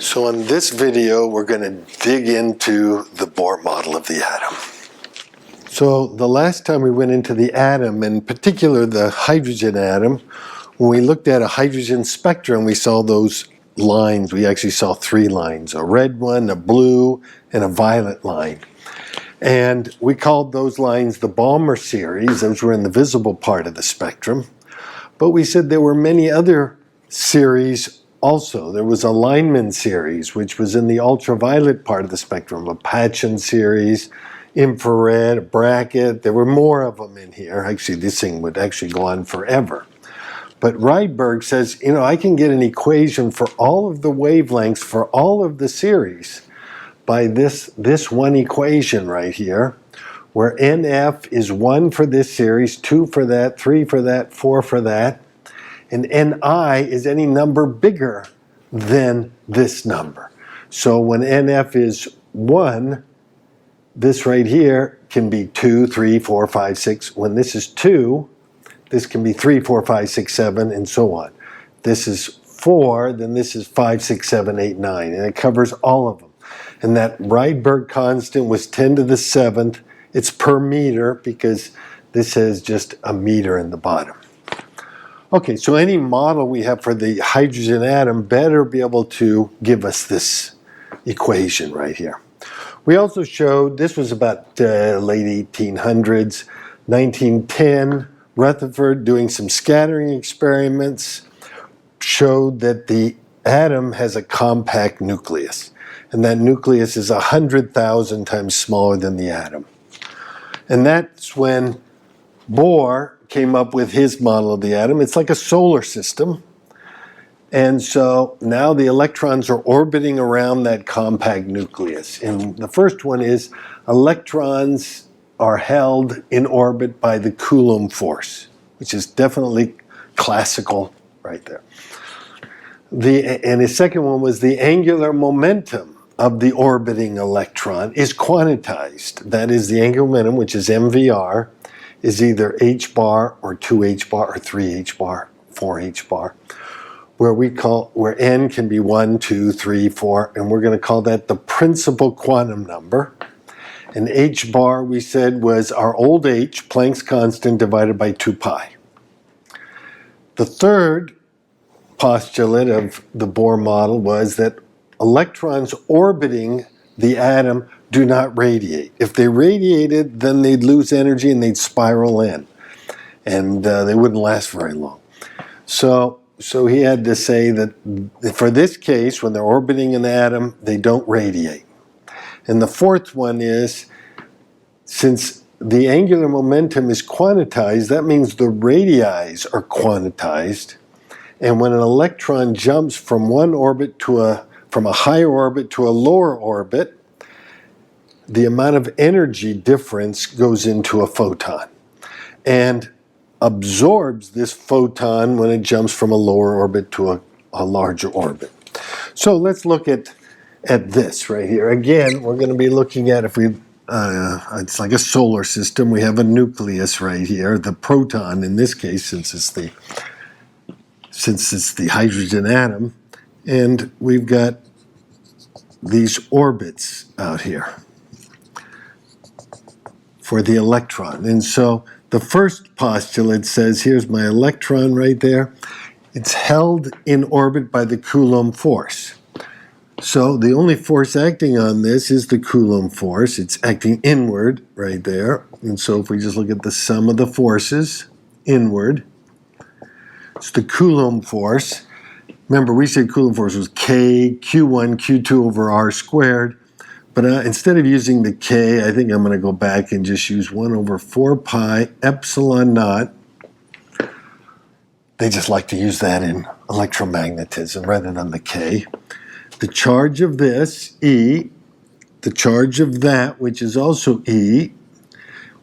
So in this video, we're going to dig into the Bohr model of the atom. So the last time we went into the atom, in particular the hydrogen atom, when we looked at a hydrogen spectrum, we saw those lines. We actually saw three lines, a red one, a blue, and a violet line. And we called those lines the Balmer series. Those were in the visible part of the spectrum. But we said there were many other series also. There was a Lineman series, which was in the ultraviolet part of the spectrum, a Patchen series, infrared, a bracket. There were more of them in here. Actually, this thing would actually go on forever. But Rydberg says, you know, I can get an equation for all of the wavelengths for all of the series by this one equation right here, where NF is 1 for this series, 2 for that, 3 for that, 4 for that, and Ni is any number bigger than this number. So when NF is 1, this right here can be 2, 3, 4, 5, 6. When this is 2, this can be 3, 4, 5, 6, 7, and so on. This is 4, then this is 5, 6, 7, 8, 9, and it covers all of them. And that Rydberg constant was 10 to the 7th. It's per meter because this has just a meter in the bottom. Okay, so any model we have for the hydrogen atom better be able to give us this equation right here. We also showed, this was about late 1800s, 1910, Rutherford doing some scattering experiments showed that the atom has a compact nucleus. And that nucleus is 100,000 times smaller than the atom. And that's when Bohr came up with his model of the atom. It's like a solar system. And so now the electrons are orbiting around that compact nucleus. And the first one is electrons are held in orbit by the Coulomb force, which is definitely classical right there. And the second one was the angular momentum of the orbiting electron is quantized. That is, the angular momentum, which is mvr, is either h bar or 2h bar or 3h bar, 4h bar, where n can be 1, 2, 3, 4, and we're going to call that the principal quantum number. And h bar, we said, was our old h, Planck's constant, divided by 2 pi. The third postulate of the Bohr model was that electrons orbiting the atom do not radiate. If they radiated, then they'd lose energy and they'd spiral in. And they wouldn't last very long. So he had to say that for this case, when they're orbiting an atom, they don't radiate. And the fourth one is, since the angular momentum is quantized, that means the radii are quantized. And when an electron jumps from one orbit from a higher orbit to a lower orbit, the amount of energy difference goes into a photon and absorbs this photon when it jumps from a lower orbit to a larger orbit. So let's look at this right here. Again, we're going to be looking at, if we it's like a solar system. We have a nucleus right here, the proton in this case, since it's the hydrogen atom, and we've got these orbits out here for the electron. And so the first postulate says, here's my electron right there. It's held in orbit by the Coulomb force. So the only force acting on this is the Coulomb force. It's acting inward right there. And so if we just look at the sum of the forces inward, it's the Coulomb force. Remember, we said Coulomb force was K, Q1, Q2 over R squared. But instead of using the K, I think I'm going to go back and just use 1 over 4 pi epsilon naught. They just like to use that in electromagnetism rather than the K. The charge of this, E, the charge of that, which is also E,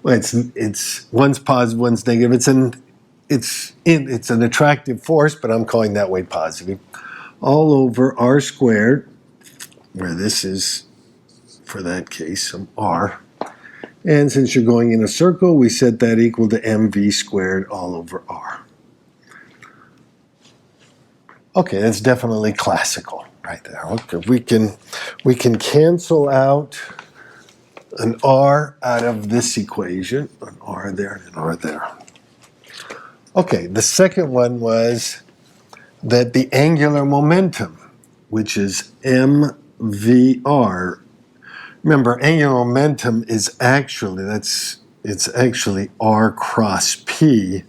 well, it's one's positive, one's negative. It's an attractive force, but I'm calling that way positive. All over R squared, where this is, for that case, some R. And since you're going in a circle, we set that equal to mv squared all over R. Okay, that's definitely classical. right there. Okay, we can cancel out an r out of this equation, an r there and an r there. Okay, the second one was that the angular momentum, which is mvr. Remember, angular momentum is actually, it's actually r cross p,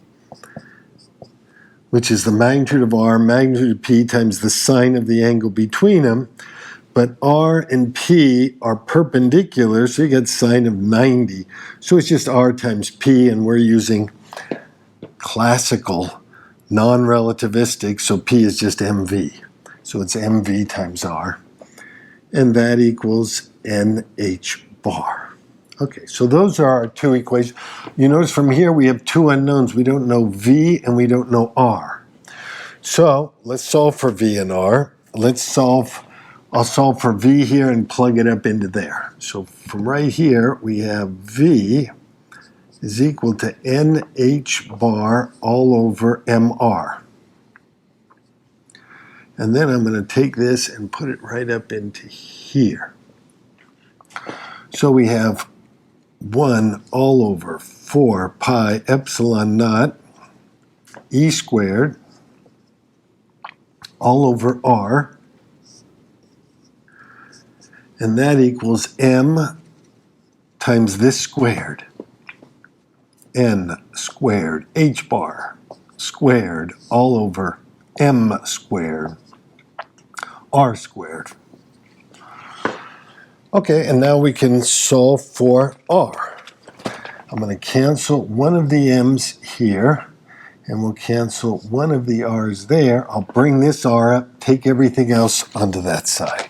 which is the magnitude of r, magnitude of p times the sine of the angle between them. But r and p are perpendicular, so you get sine of 90. So it's just r times p, and we're using classical, non-relativistic, so p is just mv. So it's mv times r. And that equals nh bar. Okay, so those are our two equations. You notice from here we have two unknowns. We don't know v and we don't know r. So let's solve for v and r. I'll solve for v here and plug it up into there. So from right here we have v is equal to nh bar all over mr. And then I'm going to take this and put it right up into here. So we have 1 all over 4 pi epsilon naught e squared all over r. And that equals m times this squared. N squared h bar squared all over m squared r squared. Okay, and now we can solve for r. I'm going to cancel one of the m's here, and we'll cancel one of the r's there. I'll bring this r up, take everything else onto that side.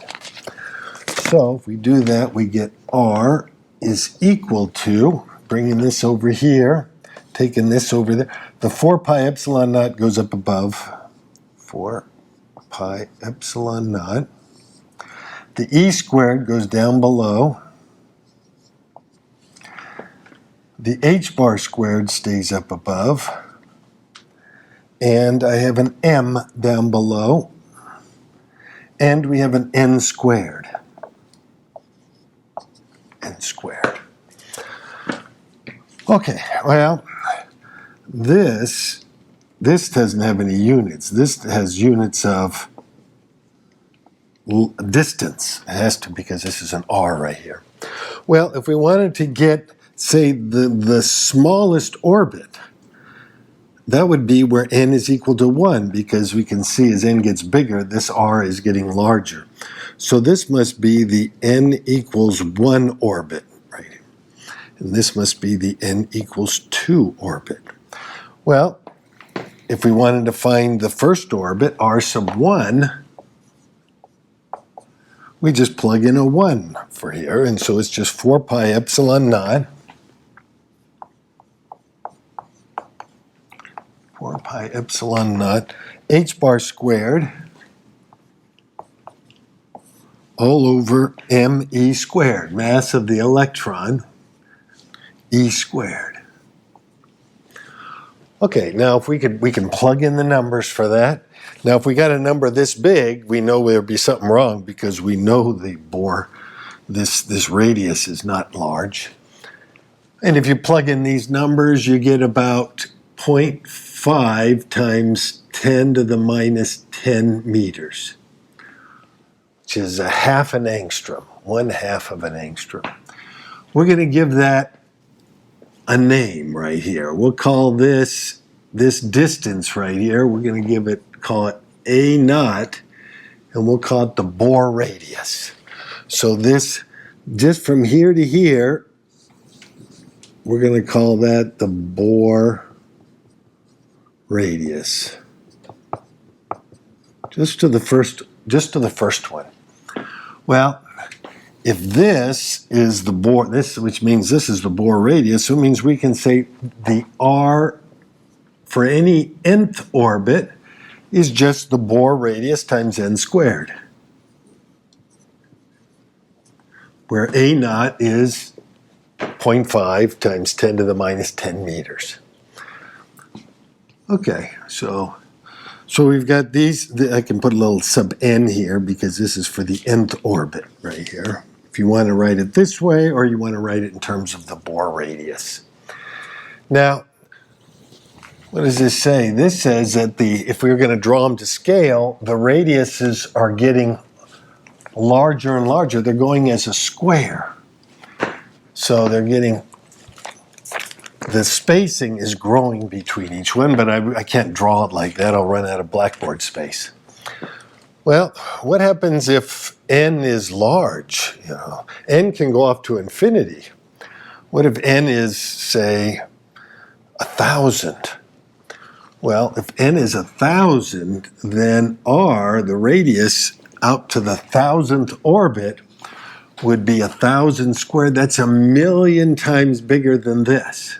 So if we do that, we get r is equal to, bringing this over here, taking this over there, the 4 pi epsilon naught goes up above, 4 pi epsilon naught. The e squared goes down below. The h bar squared stays up above. And I have an m down below. And we have an n squared. N squared. Okay, well, this doesn't have any units. This has units of distance. It has to, because this is an r right here. Well, if we wanted to get, say, the smallest orbit, that would be where n is equal to 1, because we can see as n gets bigger, this r is getting larger. So this must be the n equals 1 orbit, right? And this must be the n equals 2 orbit. Well, if we wanted to find the first orbit, r sub 1, we just plug in a 1 for here, and so it's just 4 pi epsilon naught. 4 pi epsilon naught h bar squared all over me squared, mass of the electron, e squared. Okay, now if we can plug in the numbers for that. Now if we got a number this big, we know there'd be something wrong, because we know the Bohr, this radius is not large. And if you plug in these numbers, you get about 0.5 times 10 to the minus 10 meters, which is a half an angstrom, 1/2 of an angstrom. We're going to give that a name right here. We'll call this distance right here, we're going to call it A naught, and we'll call it the Bohr radius. So this, just from here to here, we're going to call that the Bohr radius. Just to the first one. Well, if this is the Bohr, which means this is the Bohr radius, so it means we can say the r for any nth orbit is just the Bohr radius times n squared, where A naught is 0.5 times 10 to the minus 10 meters. Okay, so So we've got these, I can put a little sub n here because this is for the nth orbit right here. If you want to write it this way or you want to write it in terms of the Bohr radius. Now, what does this say? This says that if we were going to draw them to scale, the radiuses are getting larger and larger. They're going as a square. So they're getting, the spacing is growing between each one, but I can't draw it like that. I'll run out of blackboard space. Well, what happens if n is large? You know, n can go off to infinity. What if n is, say, 1,000? Well, if n is 1,000, then r, the radius, out to the 1,000th orbit would be 1,000 squared. That's 1,000,000 times bigger than this.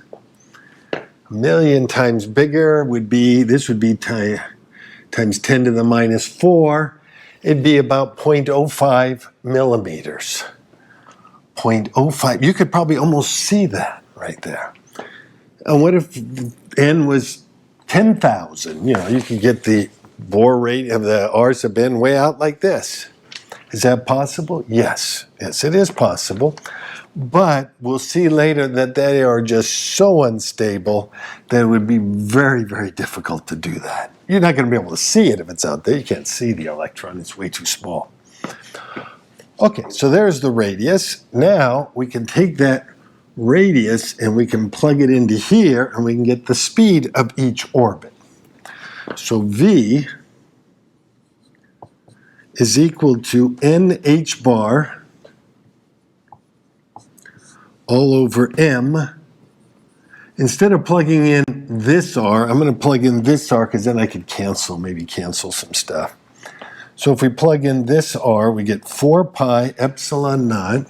1,000,000 times bigger would be, this would be times 10 to the minus 4. It'd be about 0.05 millimeters. 0.05. You could probably almost see that right there. And what if n was 10,000? You know, you could get the Bohr rate of the r sub n way out like this. Is that possible? Yes. Yes, it is possible. But we'll see later that they are just so unstable that it would be very, very difficult to do that. You're not going to be able to see it if it's out there. You can't see the electron. It's way too small. Okay, so there's the radius. Now we can take that radius and we can plug it into here and we can get the speed of each orbit. So V is equal to nh bar all over m. Instead of plugging in this r, I'm going to plug in this r because then I could maybe cancel some stuff. So if we plug in this r, we get 4 pi epsilon naught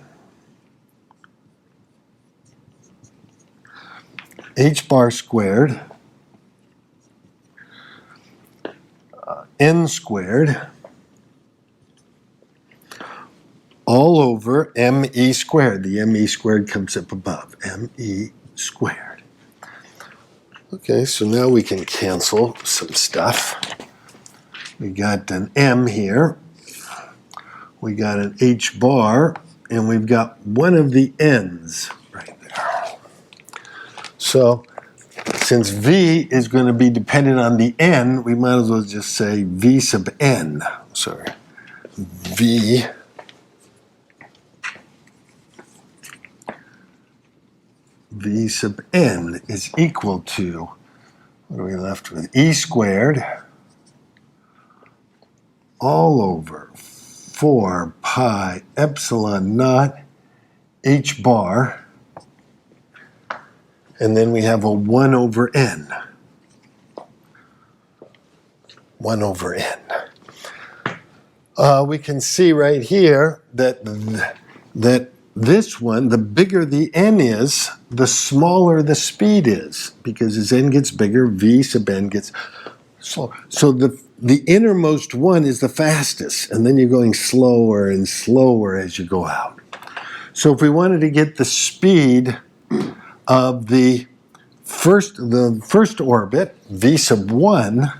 h bar squared n squared all over me squared. The me squared comes up above, me squared. Okay, so now we can cancel some stuff. We got an m here, we got an h bar, and we've got one of the n's right there. So since v is going to be dependent on the n, we might as well just say v sub n. Sorry, v sub n is equal to, what are we left with? E squared all over 4 pi epsilon naught h bar, and then we have a 1 over n. 1 over n. We can see right here that this one, the bigger the n is, the smaller the speed is, because as n gets bigger, v sub n gets slower. So the innermost one is the fastest, and then you're going slower and slower as you go out. So if we wanted to get the speed of the first orbit, v sub 1,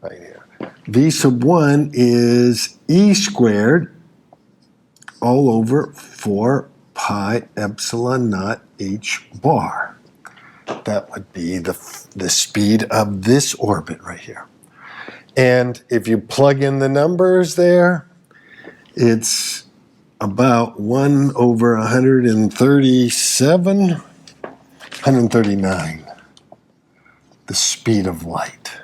right here, v sub 1 is e squared all over 4 pi epsilon naught h bar. That would be the speed of this orbit right here. And if you plug in the numbers there, it's about 1 over 139, the speed of light.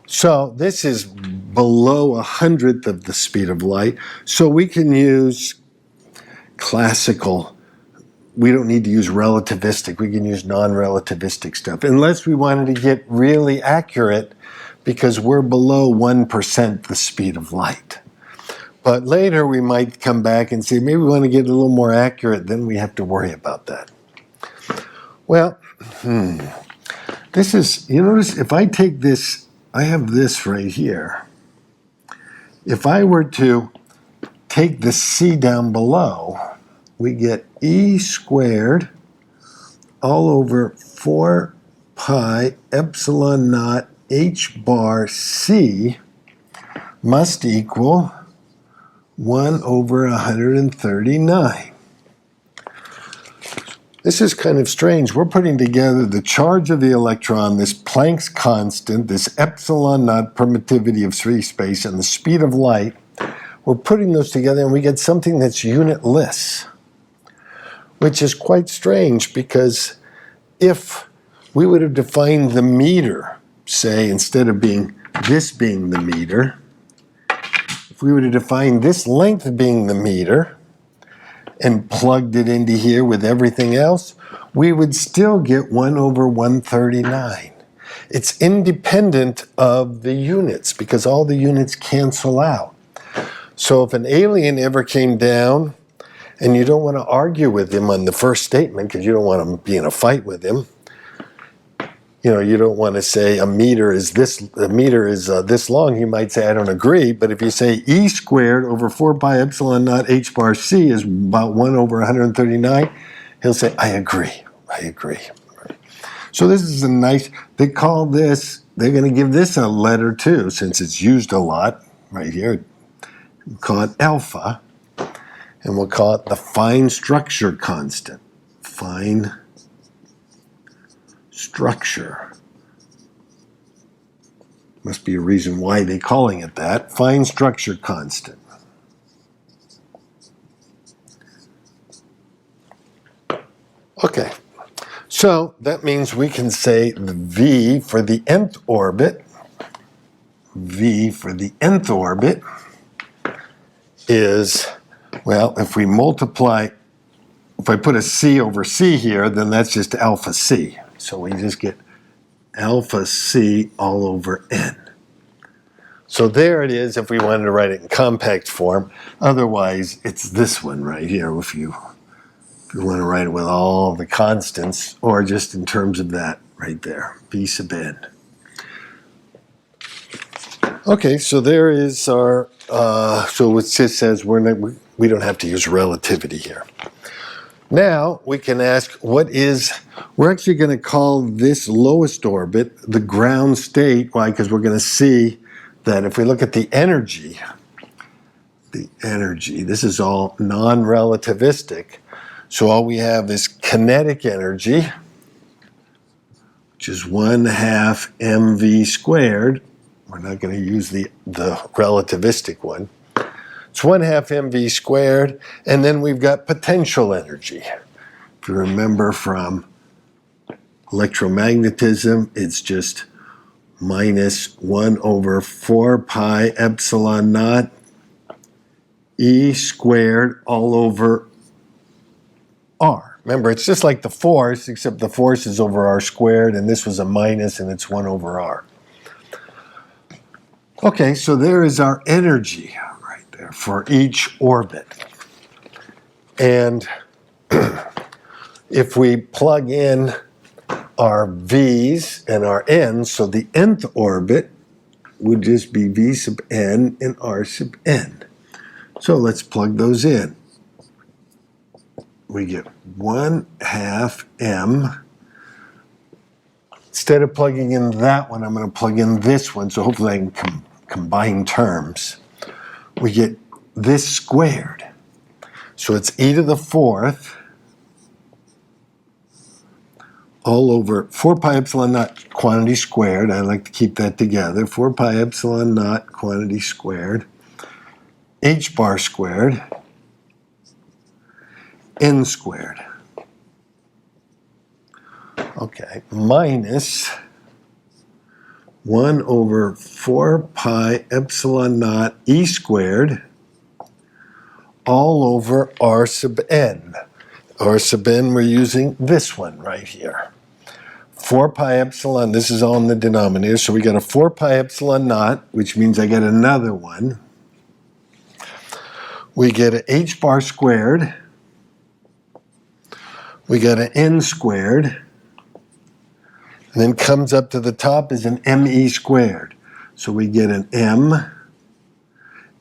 So this is below 100th of the speed of light. So we can use classical. We don't need to use relativistic. We can use non-relativistic stuff, unless we wanted to get really accurate, because we're below 1% the speed of light. But later we might come back and say, maybe we want to get a little more accurate, then we have to worry about that. Well, this is, you notice if I take this, I have this right here. If I were to take the c down below, we get e squared all over 4 pi epsilon naught h bar c must equal 1 over 139. This is kind of strange. We're putting together the charge of the electron, this Planck's constant, this epsilon naught permittivity of free space, and the speed of light. We're putting those together and we get something that's unitless, which is quite strange because if we would have defined the meter, say, instead of this being the meter, if we would have defined this length being the meter, and plugged it into here with everything else, we would still get 1 over 139. It's independent of the units because all the units cancel out. So if an alien ever came down and you don't want to argue with him on the first statement because you don't want to be in a fight with him, you don't want to say a meter is this long. He might say, I don't agree. But if you say E squared over 4 pi epsilon naught h bar c is about 1 over 139, he'll say, I agree. So this is a nice, they're going to give this a letter too, since it's used a lot right here. We'll call it alpha, and we'll call it the fine structure constant. Fine structure. Must be a reason why they're calling it that. Fine structure constant. Okay, so that means we can say the V for the nth orbit, is, well, if I put a C over C here, then that's just alpha C. So we just get alpha C all over N. So there it is if we wanted to write it in compact form. Otherwise, it's this one right here if you want to write it with all the constants, or just in terms of that right there, V sub N. Okay, so there is our, so it just says we don't have to use relativity here. Now we can ask we're actually going to call this lowest orbit the ground state. Why? Because we're going to see that if we look at the energy, this is all non-relativistic. So all we have is kinetic energy, which is 1/2 mv squared. We're not going to use the relativistic one. It's 1/2 mv squared, and then we've got potential energy. If you remember from electromagnetism, it's just minus 1 over 4 pi epsilon naught E squared all over R. Remember, it's just like the force, except the force is over R squared, and this was a minus, and it's 1 over R. Okay, so there is our energy right there for each orbit. And if we plug in our V's and our N's, so the nth orbit would just be V sub N and R sub N. So let's plug those in. We get 1/2 m. Instead of plugging in that one, I'm going to plug in this one, so hopefully I can combine terms. We get this squared. So it's e to the 4th all over 4 pi epsilon naught quantity squared. I like to keep that together. 4 pi epsilon naught quantity squared. H bar squared. N squared. Okay, minus 1 over 4 pi epsilon naught E squared all over R sub N. R sub N, we're using this one right here. 4 pi epsilon, this is all in the denominator, so we got a 4 pi epsilon naught, which means I get another one. We get an H bar squared. We got an N squared. And then comes up to the top is an ME squared. So we get an M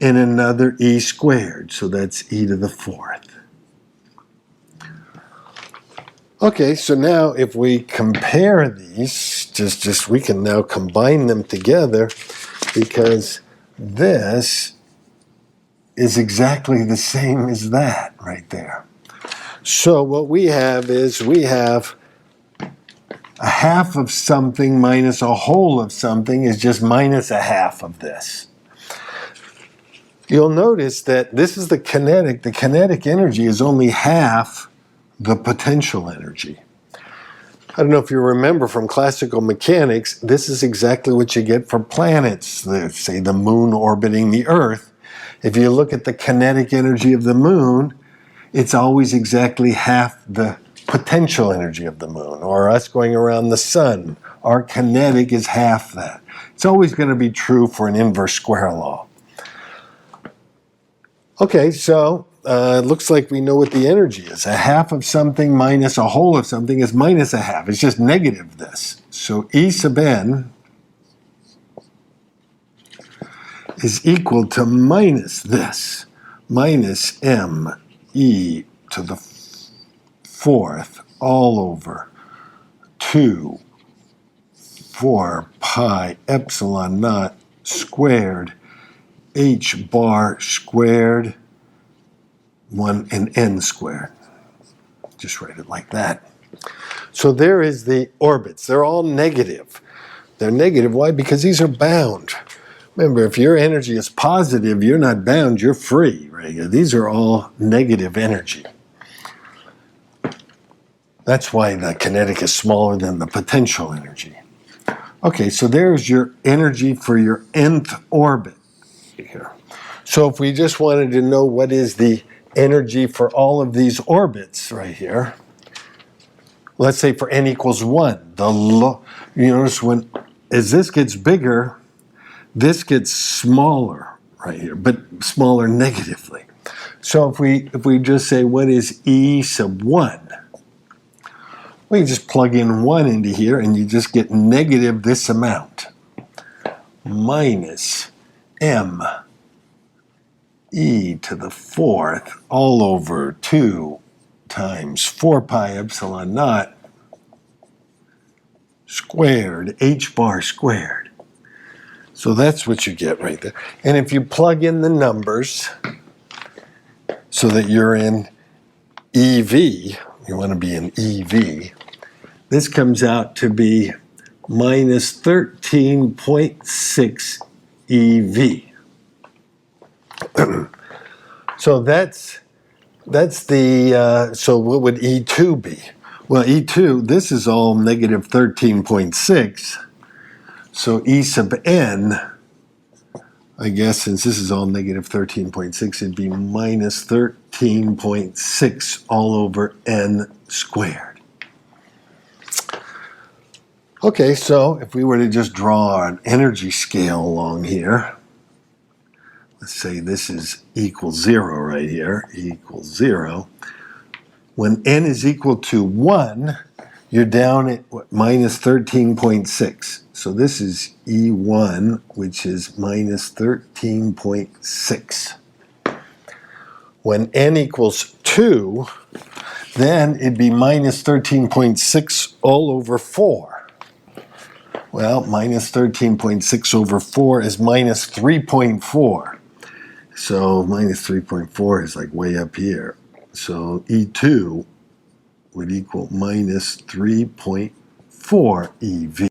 and another E squared. So that's e to the 4th. Okay, so now if we compare these, we can now combine them together, because this is exactly the same as that right there. So what we have is we have a half of something minus a whole of something is just minus a half of this. You'll notice that this is the kinetic. The kinetic energy is only half the potential energy. I don't know if you remember from classical mechanics, this is exactly what you get for planets, say the moon orbiting the Earth. If you look at the kinetic energy of the moon, it's always exactly half the potential energy of the moon, or us going around the sun. Our kinetic is half that. It's always going to be true for an inverse square law. Okay, so it looks like we know what the energy is. A half of something minus a whole of something is minus a half. It's just negative this. So E sub n is equal to minus this, minus m e to the fourth all over 2 4 pi epsilon naught squared h bar squared 1 and n squared. Just write it like that. So there is the orbits. They're all negative. They're negative. Why? Because these are bound. Remember, if your energy is positive, you're not bound, you're free. Right? These are all negative energy. That's why the kinetic is smaller than the potential energy. Okay, so there's your energy for your nth orbit here. So if we just wanted to know what is the energy for all of these orbits right here, let's say for n equals 1, you notice as this gets bigger, this gets smaller right here, but smaller negatively. So if we just say what is E sub 1, well, you just plug in 1 into here and you just get negative this amount, minus m e to the fourth all over 2 times 4 pi epsilon naught squared h bar squared. So that's what you get right there. And if you plug in the numbers so that you're in EV, you want to be in EV, this comes out to be minus 13.6 EV. So that's the, so what would E2 be? Well, E2, this is all negative 13.6. So E sub n, I guess since this is all negative 13.6, it'd be minus 13.6 all over n squared. Okay, so if we were to just draw an energy scale along here, let's say this is equals 0 right here, equals 0. When n is equal to 1, you're down at minus 13.6. So this is E1, which is minus 13.6. When n equals 2, then it'd be minus 13.6 all over 4. Well, minus 13.6 over 4 is minus 3.4. So minus 3.4 is like way up here. So E2 would equal minus 3.4 EV.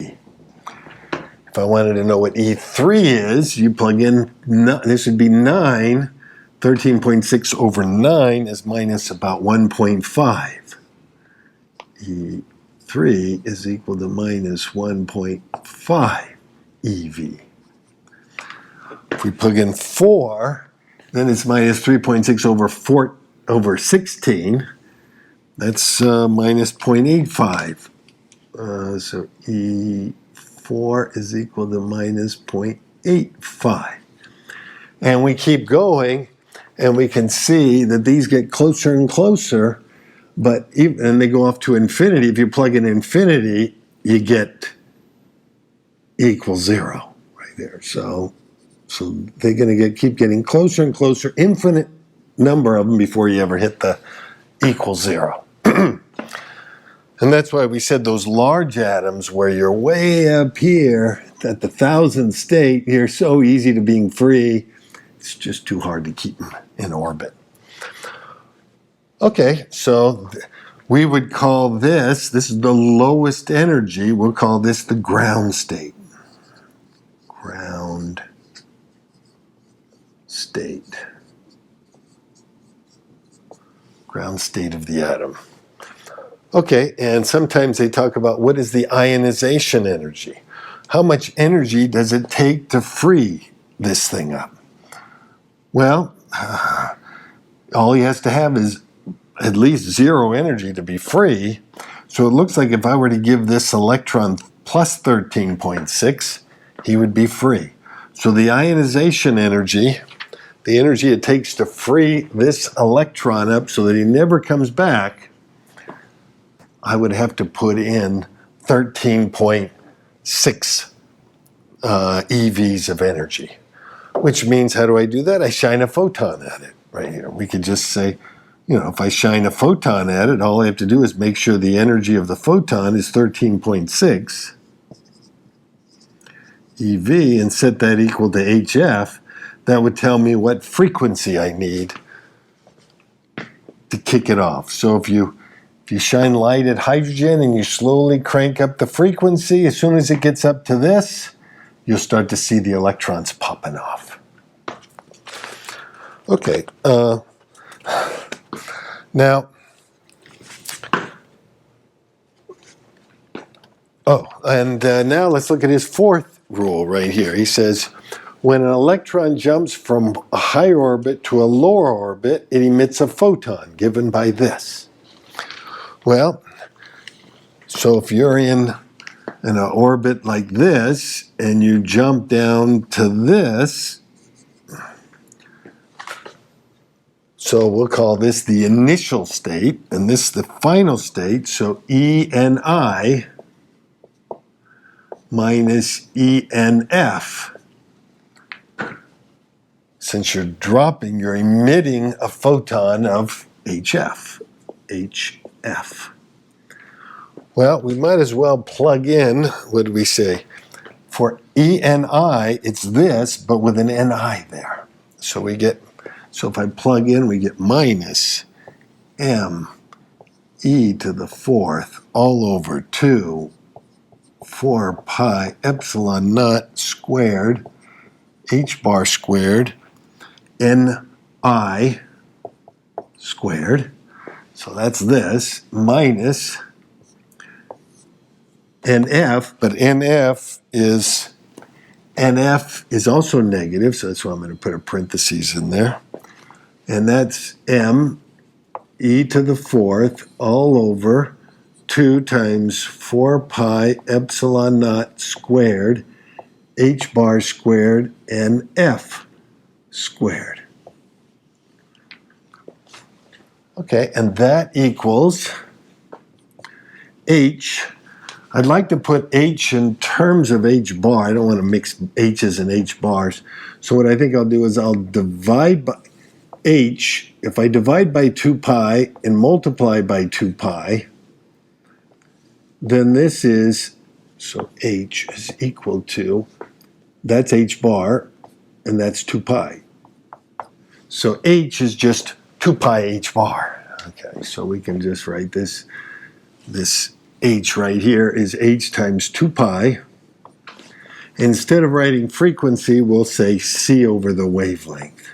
If I wanted to know what E3 is, you plug in, this would be 9. 13.6 over 9 is minus about 1.5. E3 is equal to minus 1.5 EV. If we plug in 4, then it's minus 3.6 over 16. That's minus 0.85. So E4 is equal to minus 0.85. And we keep going, and we can see that these get closer and closer, and they go off to infinity. If you plug in infinity, you get E equals 0 right there. So they're going to keep getting closer and closer, infinite number of them before you ever hit the equals 0. And that's why we said those large atoms where you're way up here at the 1000th state, you're so easy to being free. It's just too hard to keep them in orbit. Okay, so we would call this is the lowest energy, we'll call this the ground state. Ground state. Ground state of the atom. Okay, and sometimes they talk about what is the ionization energy? How much energy does it take to free this thing up? Well, all he has to have is at least 0 energy to be free. So it looks like if I were to give this electron plus 13.6, he would be free. So the ionization energy, the energy it takes to free this electron up so that he never comes back, I would have to put in 13.6 EVs of energy. Which means, how do I do that? I shine a photon at it right here. We could just say, if I shine a photon at it, all I have to do is make sure the energy of the photon is 13.6 EV and set that equal to HF. That would tell me what frequency I need to kick it off. So if you shine light at hydrogen and you slowly crank up the frequency, as soon as it gets up to this, you'll start to see the electrons popping off. Okay, now, now let's look at his fourth rule right here. He says, when an electron jumps from a high orbit to a lower orbit, it emits a photon given by this. Well, so if you're in an orbit like this and you jump down to this, so we'll call this the initial state and this the final state, so ENI minus ENF. Since you're dropping, you're emitting a photon of HF. Well, we might as well plug in, what do we say? For ENI, it's this, but with an NI there. So if I plug in, we get minus M e to the fourth all over 2 4 pi epsilon naught squared h bar squared Ni squared. So that's this, minus NF, but NF is also negative, so that's why I'm going to put a parentheses in there. And that's M e to the fourth all over 2 times 4 pi epsilon naught squared h bar squared NF squared. Okay, and that equals H. I'd like to put H in terms of H bar. I don't want to mix H's and H bars. So what I think I'll do is I'll divide by H. If I divide by 2 pi and multiply by 2 pi, then this is, so H is equal to, that's H bar, and that's 2 pi. So H is just 2 pi H bar. Okay, so we can just write this H right here is H times 2 pi. Instead of writing frequency, we'll say C over the wavelength.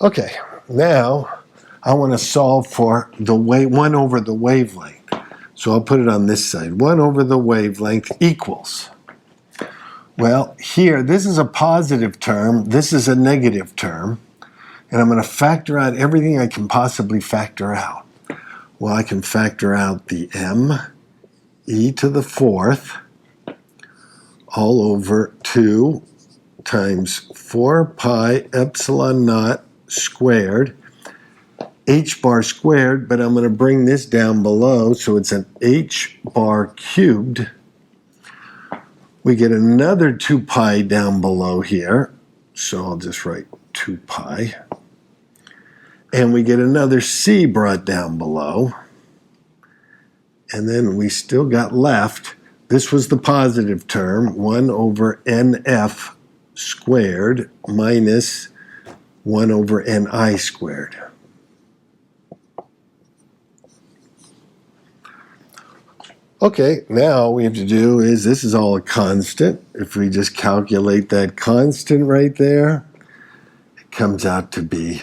Okay, now I want to solve for the 1 over the wavelength. So I'll put it on this side. 1 over the wavelength equals. Well, here, this is a positive term. This is a negative term. And I'm going to factor out everything I can possibly factor out. Well, I can factor out the M e to the fourth all over 2 times 4 pi epsilon naught squared h bar squared, but I'm going to bring this down below, so it's an h bar cubed. We get another 2 pi down below here, so I'll just write 2 pi. and we get another C brought down below. And then we still got left, this was the positive term, 1 over NF squared minus 1 over NI squared. Okay, now all we have to do is, this is all a constant. If we just calculate that constant right there, it comes out to be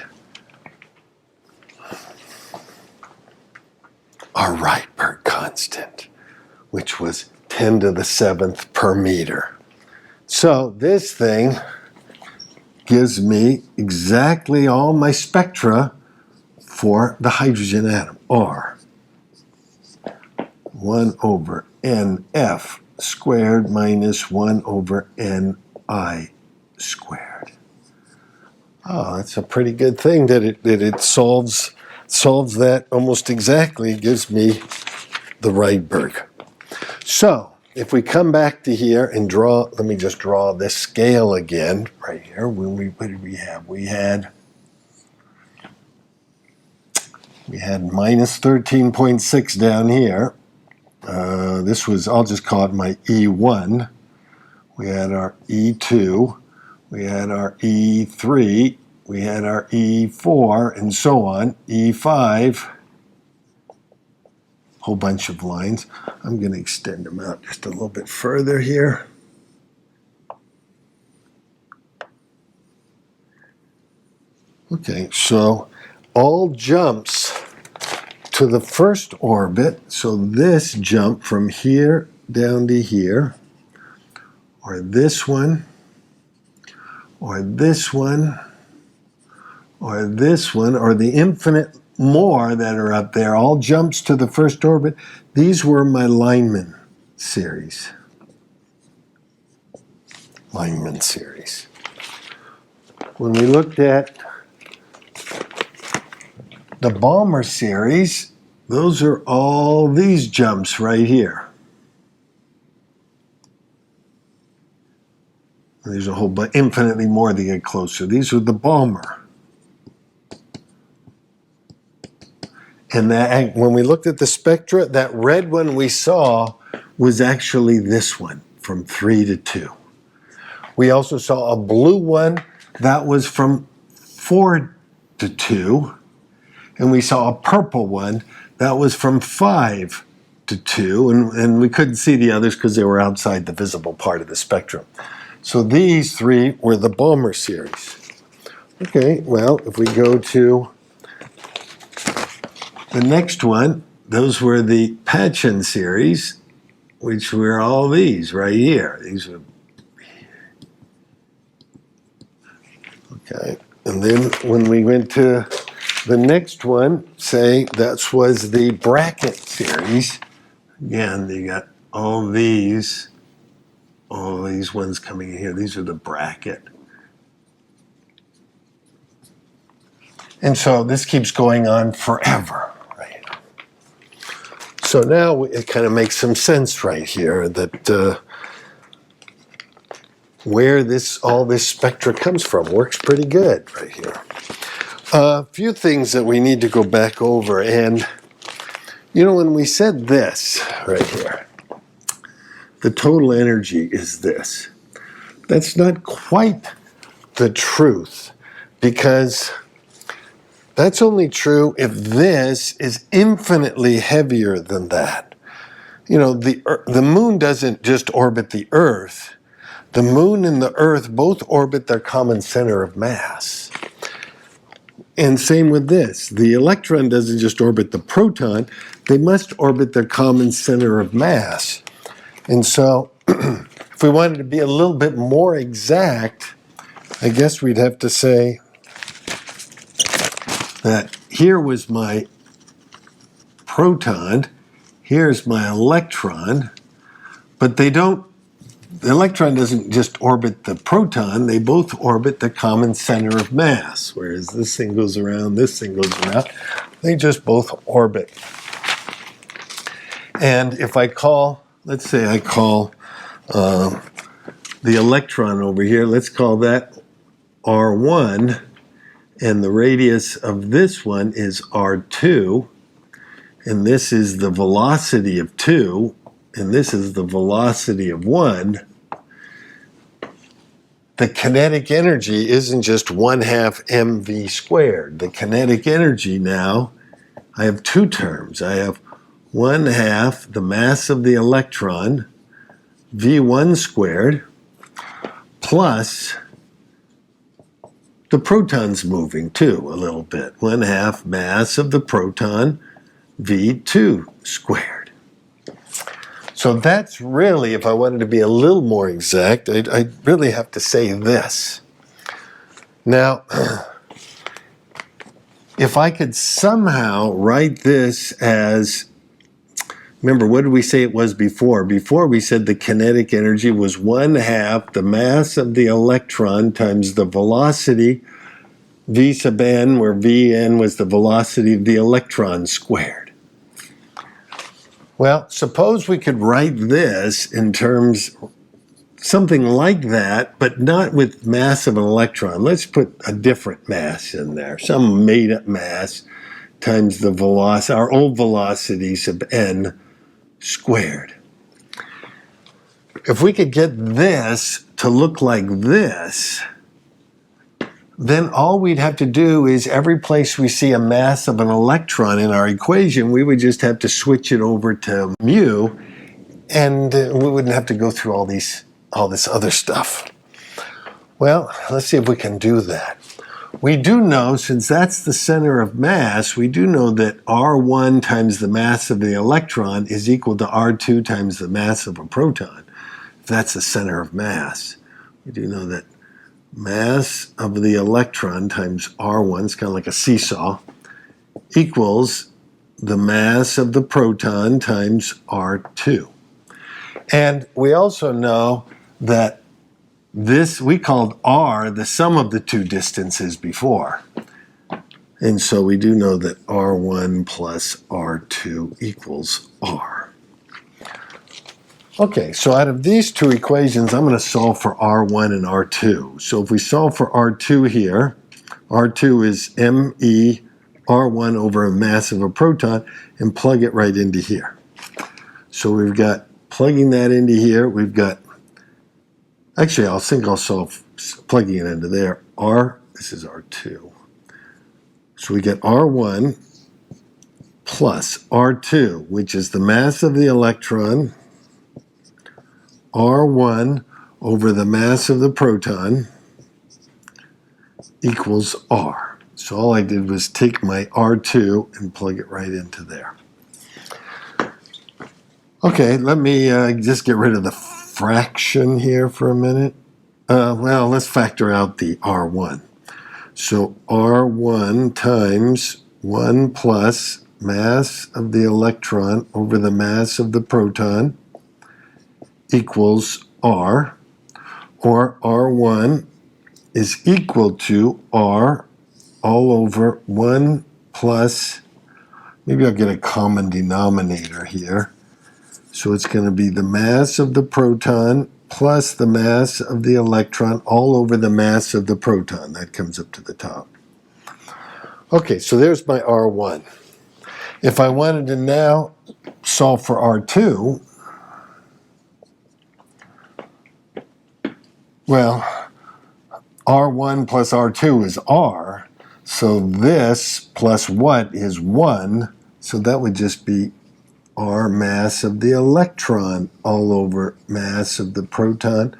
our Rydberg constant, which was 10 to the 7th per meter. So this thing gives me exactly all my spectra for the hydrogen atom, or 1 over NF squared minus 1 over NI squared. Oh, that's a pretty good thing that it solves that almost exactly. It gives me the Rydberg. So if we come back to here and draw, let me just draw this scale again right here. What did we have? We had minus 13.6 down here. This was, I'll just call it my E1. We had our E2. We had our E3. We had our E4, and so on. E5. Whole bunch of lines. I'm going to extend them out just a little bit further here. Okay, so all jumps to the first orbit, so this jump from here down to here, or this one, or this one, or this one, or the infinite more that are up there, all jumps to the first orbit. These were my Lyman series. Lyman series. When we looked at the Balmer series, those are all these jumps right here. There's a whole bunch, infinitely more to get closer. These are the Balmer. And that, when we looked at the spectra, that red one we saw was actually this one, from 3 to 2. We also saw a blue one that was from 4 to 2. And we saw a purple one that was from 5 to 2. And we couldn't see the others because they were outside the visible part of the spectrum. So these three were the Balmer series. Okay, well, if we go to the next one, those were the Patchen series, which were all these right here. These were, okay. And then when we went to the next one, say that was the Bracket series. Again, you got all these ones coming in here. These are the Bracket. And so this keeps going on forever, right? So now it kind of makes some sense right here that where all this spectra comes from works pretty good right here. A few things that we need to go back over, and when we said this right here, the total energy is this. That's not quite the truth, because that's only true if this is infinitely heavier than that. The moon doesn't just orbit the Earth. The moon and the Earth both orbit their common center of mass. And same with this. The electron doesn't just orbit the proton. They must orbit their common center of mass. And so if we wanted to be a little bit more exact, I guess we'd have to say that here was my proton, here's my electron, but the electron doesn't just orbit the proton, they both orbit the common center of mass, whereas this thing goes around, this thing goes around, they just both orbit. And if I call, let's say I call the electron over here, let's call that R1, and the radius of this one is r2, and this is the velocity of 2, and this is the velocity of 1, the kinetic energy isn't just 1/2 mv squared. The kinetic energy now, I have two terms. I have 1/2 the mass of the electron, v1 squared, plus the proton's moving too a little bit. 1/2 mass of the proton, v2 squared. So that's really, if I wanted to be a little more exact, I'd really have to say this. Now, if I could somehow write this as, remember, what did we say it was before? Before we said the kinetic energy was 1/2 the mass of the electron times the velocity v sub n, where vn was the velocity of the electron squared. Well, suppose we could write this in terms, something like that, but not with mass of an electron. Let's put a different mass in there, some made-up mass times the velocity, our old velocity sub n squared. If we could get this to look like this, then all we'd have to do is every place we see a mass of an electron in our equation, we would just have to switch it over to mu, and we wouldn't have to go through all this other stuff. Well, let's see if we can do that. We do know, since that's the center of mass, we do know that R1 times the mass of the electron is equal to R2 times the mass of a proton. If that's the center of mass, we do know that mass of the electron times R1, it's kind of like a seesaw, equals the mass of the proton times R2. And we also know that this, we called R the sum of the two distances before. And so we do know that R1 plus R2 equals R. Okay, so out of these two equations, I'm going to solve for R1 and R2. So if we solve for R2 here, R2 is ME R1 over a mass of a proton, and plug it right into here. So we've got, plugging that into here, we've got, actually I'll solve plugging it into there. This is R2. So we get R1 plus R2, which is the mass of the electron, R1 over the mass of the proton equals R. So all I did was take my R2 and plug it right into there. Okay, let me just get rid of the fraction here for a minute. Well, let's factor out the R1. So R1 times 1 plus mass of the electron over the mass of the proton equals R, or R1 is equal to R all over 1 plus, maybe I'll get a common denominator here. So it's going to be the mass of the proton plus the mass of the electron all over the mass of the proton. That comes up to the top. Okay, so there's my R1. If I wanted to now solve for R2, well, R1 plus R2 is R, so this plus what is 1, so that would just be R mass of the electron all over mass of the proton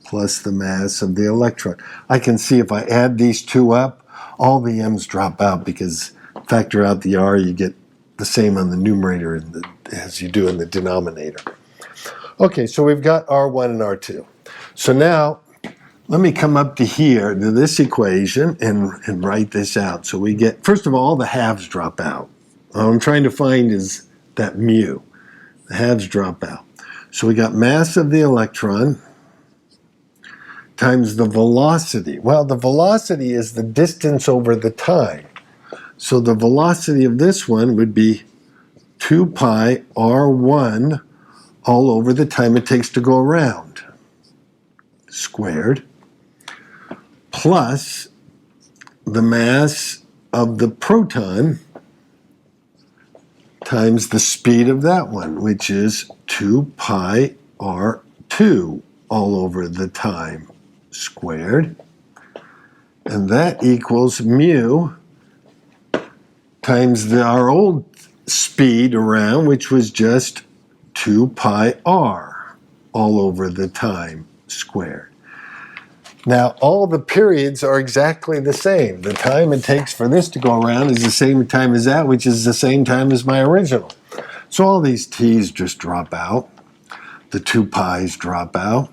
plus the mass of the electron. I can see if I add these two up, all the m's drop out, because factor out the R, you get the same on the numerator as you do in the denominator. Okay, so we've got R1 and R2. So now, let me come up to here, to this equation, and write this out. So we get, first of all the halves drop out. All I'm trying to find is that mu. The halves drop out. So we got mass of the electron times the velocity. Well, the velocity is the distance over the time. So the velocity of this one would be 2 pi r1 all over the time it takes to go around, squared, plus the mass of the proton times the speed of that one, which is 2 pi r2 all over the time squared. And that equals mu times our old speed around, which was just 2 pi r all over the time squared. Now, all the periods are exactly the same. The time it takes for this to go around is the same time as that, which is the same time as my original. So all these t's just drop out. The 2 pi's drop out.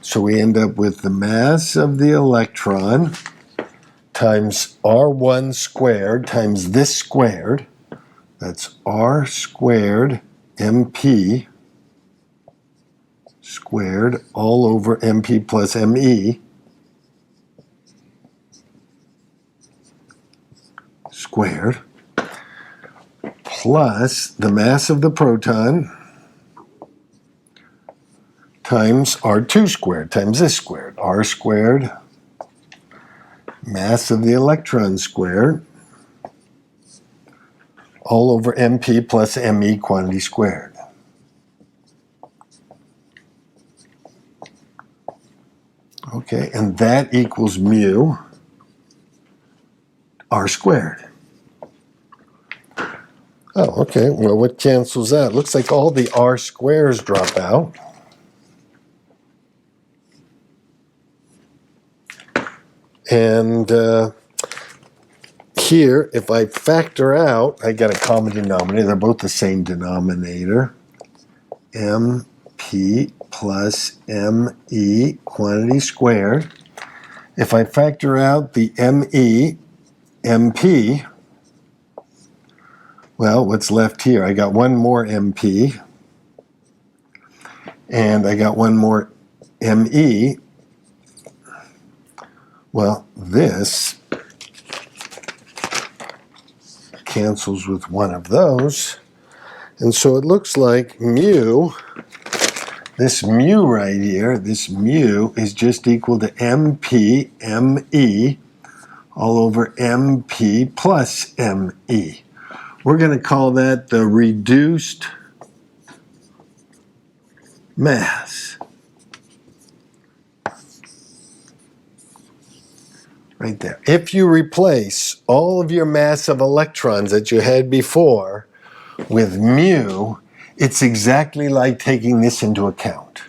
So we end up with the mass of the electron times r1 squared times this squared. That's r squared mp squared all over mp plus me squared plus the mass of the proton times r2 squared times this squared. R squared mass of the electron squared all over mp plus me quantity squared. Okay, and that equals mu r squared. Oh, okay, well, what cancels out? Looks like all the r squares drop out. And here, if I factor out, I got a common denominator. They're both the same denominator. mp plus me quantity squared. If I factor out the me, mp, well, what's left here? I got one more mp, and I got one more me. Well, this cancels with one of those, and so it looks like mu, this mu right here, this mu is just equal to mp me all over mp plus me. We're going to call that the reduced mass. Right there. If you replace all of your mass of electrons that you had before with mu, it's exactly like taking this into account.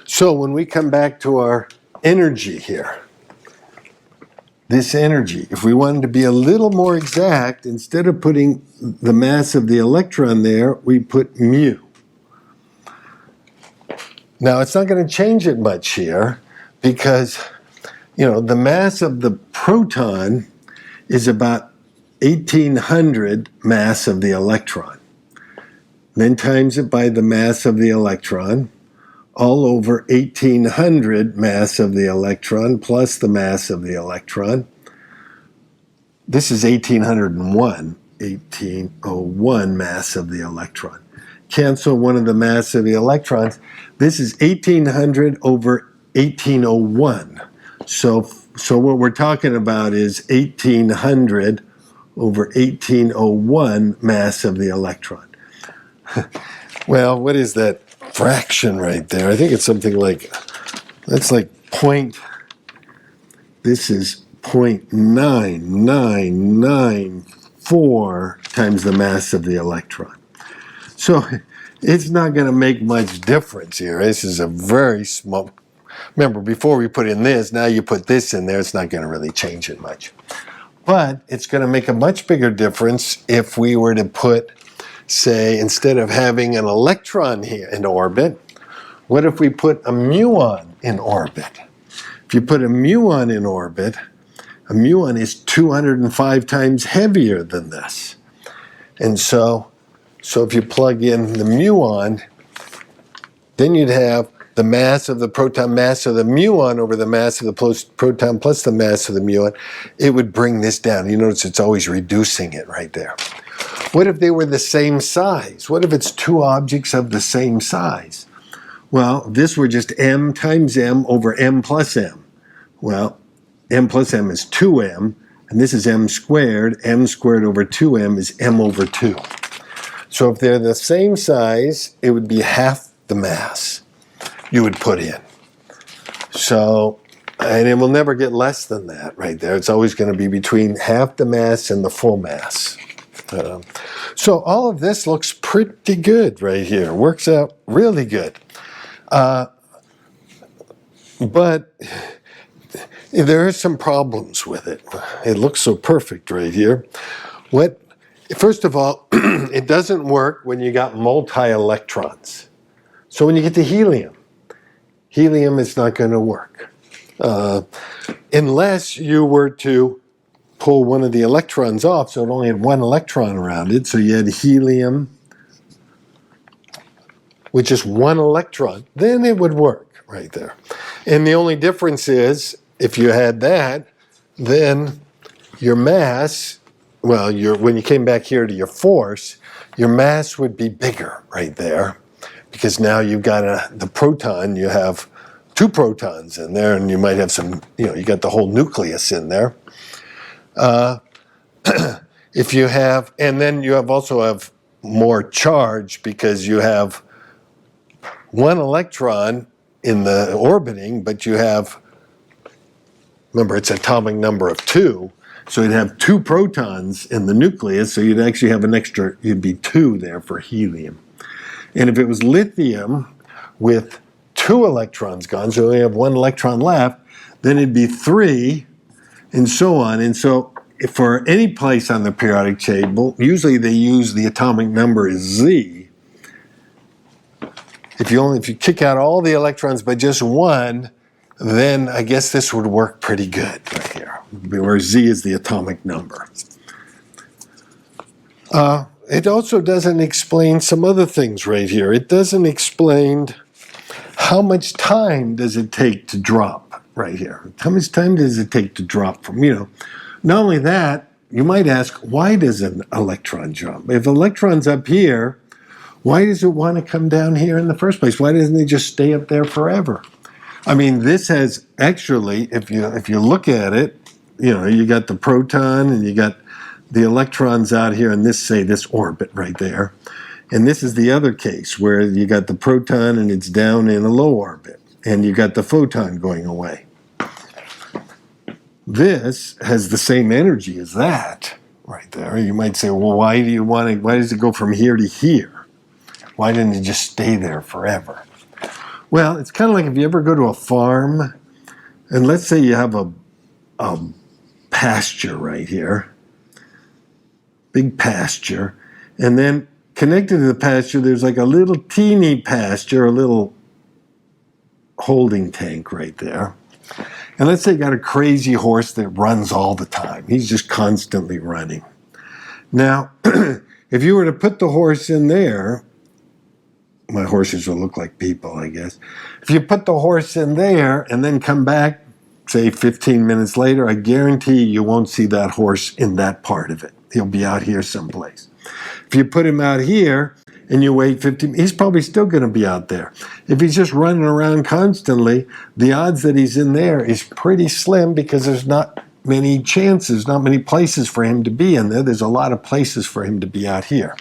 So when we come back to our energy here, this energy, if we wanted to be a little more exact, instead of putting the mass of the electron there, we put mu. Now, it's not going to change it much here because, you know, the mass of the proton is about 1800 mass of the electron. Then times it by the mass of the electron, all over 1800 mass of the electron plus the mass of the electron. This is 1801 mass of the electron. Cancel one of the mass of the electrons. This is 1800 over 1801. So what we're talking about is 1800 over 1801 mass of the electron. Well, what is that fraction right there? I think it's something like, that's like this is 0.9994 times the mass of the electron. So it's not going to make much difference here. This is a very small, remember before we put in this, now you put this in there, it's not going to really change it much. But it's going to make a much bigger difference if we were to put, say, instead of having an electron here in orbit, what if we put a muon in orbit? If you put a muon in orbit, a muon is 205 times heavier than this. And so if you plug in the muon, then you'd have the mass of the proton, mass of the muon over the mass of the proton plus the mass of the muon. It would bring this down. You notice it's always reducing it right there. What if they were the same size? What if it's two objects of the same size? Well, this were just m times m over m plus m. Well, m plus m is 2m, and this is m squared over 2m is m over 2. So if they're the same size, it would be half the mass you would put in. So, and it will never get less than that right there. It's always going to be between half the mass and the full mass. So all of this looks pretty good right here. Works out really good. But there are some problems with it. It looks so perfect right here. First of all, it doesn't work when you got multi-electrons. So when you get to helium is not going to work. Unless you were to pull one of the electrons off, so it only had one electron around it, so you had helium with just one electron, then it would work right there. And the only difference is, if you had that, then your mass, well, when you came back here to your force, your mass would be bigger right there, because now you've got the proton, you have 2 protons in there, and you might have some, you got the whole nucleus in there. If you have, and then you also have more charge because you have one electron in the orbiting, but you have, remember, it's atomic number of 2, so you'd have 2 protons in the nucleus, so you'd actually have an extra, you'd be 2 there for helium. And if it was lithium with 2 electrons gone, so you only have 1 electron left, then it'd be 3, and so on. And so for any place on the periodic table, usually they use the atomic number as Z. If you kick out all the electrons by just 1, then I guess this would work pretty good right here, where Z is the atomic number. It also doesn't explain some other things right here. It doesn't explain how much time does it take to drop right here. How much time does it take to drop from, Not only that, you might ask, why does an electron jump? If an electron's up here, why does it want to come down here in the first place? Why doesn't it just stay up there forever? I mean, this has actually, if you look at it, you got the proton and you got the electrons out here in this orbit right there. And this is the other case where you got the proton and it's down in a low orbit, and you got the photon going away. This has the same energy as that right there. You might say, well, why does it go from here to here? Why didn't it just stay there forever? Well, it's kind of like if you ever go to a farm, and let's say you have a pasture right here, big pasture, and then connected to the pasture, there's like a little teeny pasture, a little holding tank right there. And let's say you got a crazy horse that runs all the time. He's just constantly running. Now, if you were to put the horse in there, my horses will look like people, I guess. If you put the horse in there and then come back, say 15 minutes later, I guarantee you won't see that horse in that part of it. He'll be out here someplace. If you put him out here and you wait 15, he's probably still going to be out there. If he's just running around constantly, the odds that he's in there is pretty slim, because there's not many chances, not many places for him to be in there. There's a lot of places for him to be out here.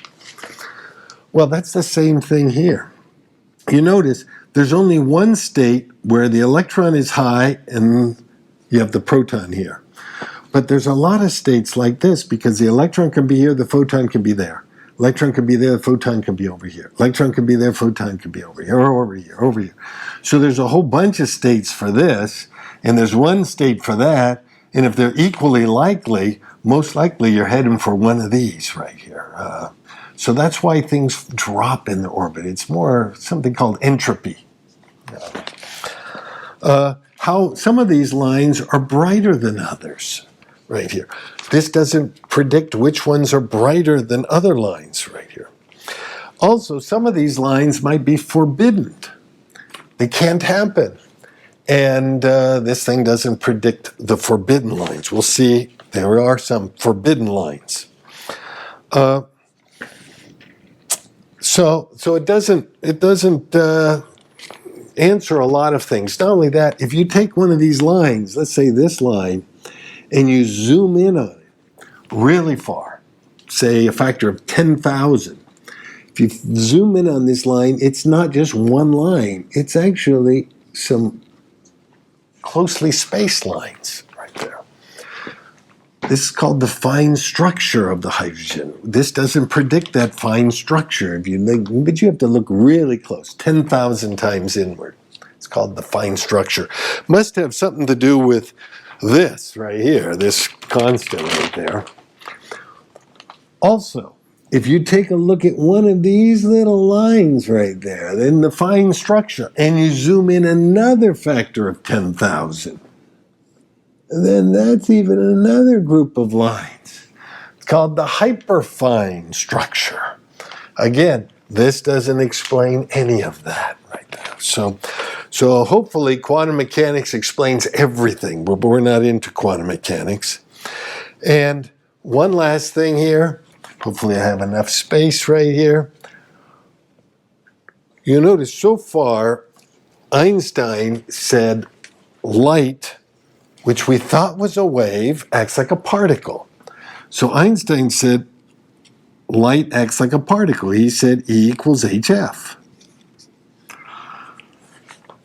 Well, that's the same thing here. You notice there's only one state where the electron is high and you have the proton here. But there's a lot of states like this, because the electron can be here, the photon can be there. Electron can be there, the photon can be over here. Electron can be there, photon can be over here, or over here, over here. So there's a whole bunch of states for this, and there's one state for that, and if they're equally likely, most likely you're heading for one of these right here. So that's why things drop in the orbit. It's more something called entropy. How some of these lines are brighter than others right here. This doesn't predict which ones are brighter than other lines right here. Also, some of these lines might be forbidden. They can't happen. And this thing doesn't predict the forbidden lines. We'll see there are some forbidden lines. So it answer a lot of things. Not only that, if you take one of these lines, let's say this line, and you zoom in on it really far, say a factor of 10,000, if you zoom in on this line, it's not just one line, it's actually some closely spaced lines right there. This is called the fine structure of the hydrogen. This doesn't predict that fine structure, but you have to look really close, 10,000 times inward. It's called the fine structure. Must have something to do with this right here, this constant right there. Also, if you take a look at one of these little lines right there, then the fine structure, and you zoom in another factor of 10,000, then that's even another group of lines. It's called the hyperfine structure. Again, this doesn't explain any of that right there. So hopefully quantum mechanics explains everything, but we're not into quantum mechanics. And one last thing here. Hopefully I have enough space right here. You notice so far, Einstein said light, which we thought was a wave, acts like a particle. So Einstein said light acts like a particle. He said E equals HF.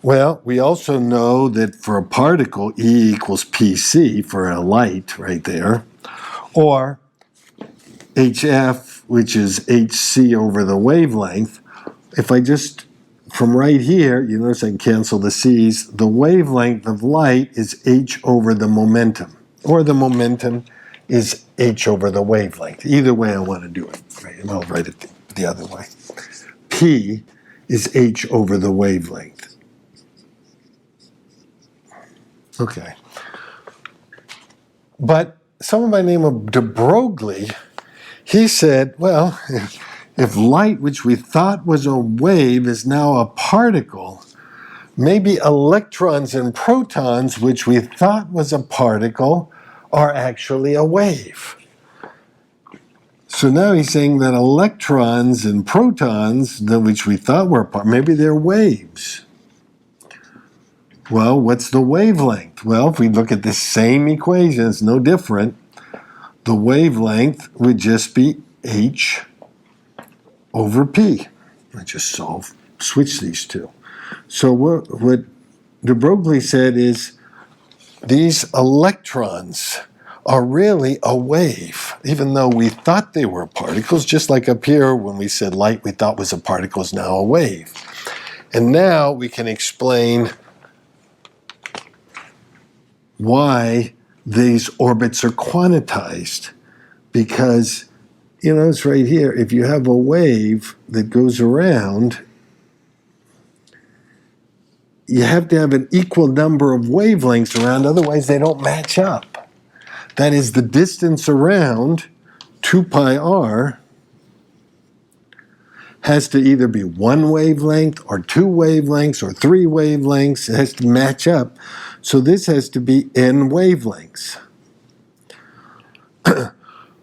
Well, we also know that for a particle, E equals PC for a light right there, or HF, which is HC over the wavelength. If I just, from right here, you notice I can cancel the C's, the wavelength of light is H over the momentum, or the momentum is H over the wavelength. Either way I want to do it, right? And I'll write it the other way. P is H over the wavelength. Okay. But someone by the name of De Broglie, he said, well, if light, which we thought was a wave, is now a particle, maybe electrons and protons, which we thought was a particle, are actually a wave. So now he's saying that electrons and protons, which we thought were maybe they're waves. Well, what's the wavelength? Well, if we look at this same equation, it's no different. The wavelength would just be H over P. I just switch these two. So what De Broglie said is these electrons are really a wave, even though we thought they were particles, just like up here when we said light we thought was a particle is now a wave. And now we can explain why these orbits are quantized, because you know it's right here, if you have a wave that goes around, you have to have an equal number of wavelengths around, otherwise they don't match up. That is, the distance around 2 pi r has to either be 1 wavelength or 2 wavelengths or 3 wavelengths. It has to match up. So this has to be n wavelengths.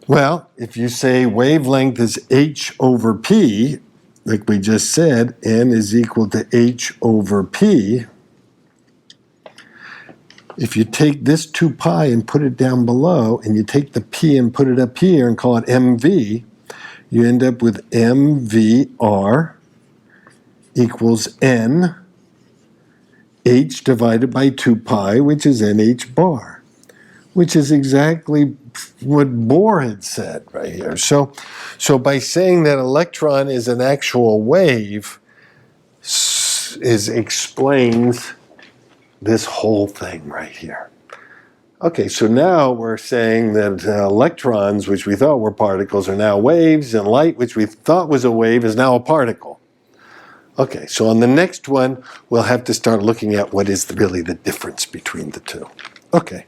Well, if you say wavelength is h over p, like we just said, n is equal to h over p, if you take this 2 pi and put it down below, and you take the p and put it up here and call it mv, you end up with mvr equals n h divided by 2 pi, which is nh bar, which is exactly what Bohr had said right here. So by saying that electron is an actual wave, explains this whole thing right here. Okay, so now we're saying that electrons, which we thought were particles, are now waves, and light, which we thought was a wave, is now a particle. Okay, so on the next one, we'll have to start looking at what is really the difference between the two. Okay.